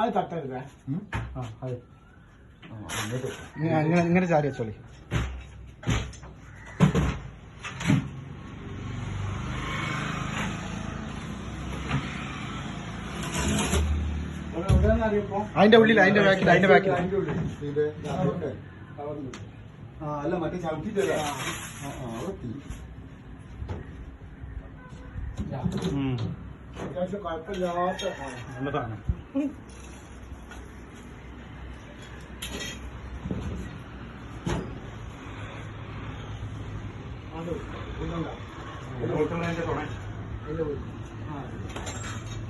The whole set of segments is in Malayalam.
അത് തട്ടരുതേ. ഇങ്ങനെ ചാരി വെച്ചോളി. അതിന്റെ ഉള്ളിൽ അതിന്റെ ബാക്കിൽ അല്ല മറ്റേ ചവിട്ടിട്ടല്ല. അത്യാവശ്യം കുഴപ്പമില്ലാത്ത നല്ല സാധനം.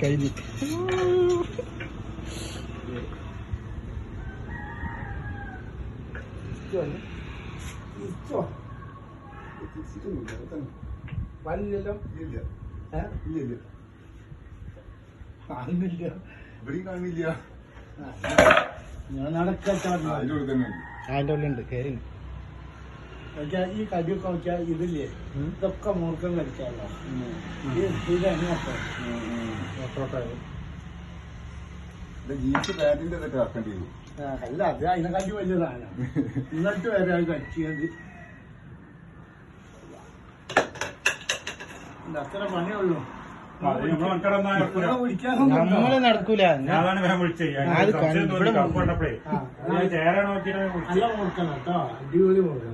കഴിഞ്ഞു. വന്നില്ലല്ലോ. ഇല്ല ഇല്ല കാണുന്നില്ല. ഇവിടെ കാണില്ല. ഞാൻ നടക്കാത്ത അതിന്റെ ഉള്ളിലുണ്ട് കയറി. ഈ കടിയൊക്കെ നോക്കിയാൽ ഇതില്ലേ, ഇതൊക്കെ മൂർക്കം കളിക്കാമല്ലോ. ജീപ്പ് പാറ്റിന്റെ ഇതൊക്കെ ആക്കേണ്ടി വരും. അല്ല, അത് അതിനെക്കാട്ടി വലിയ സാധനമാണ്. എന്നിട്ട് വരെ അത് കളിച്ചത് അത്ര പണിയുള്ളൂ. നമ്മള് നടക്കൂല. നല്ല മൂർക്കണം കേട്ടോ, അടിപൊളി മൂർക്കണം.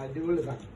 അടിപൊളി സാധനം.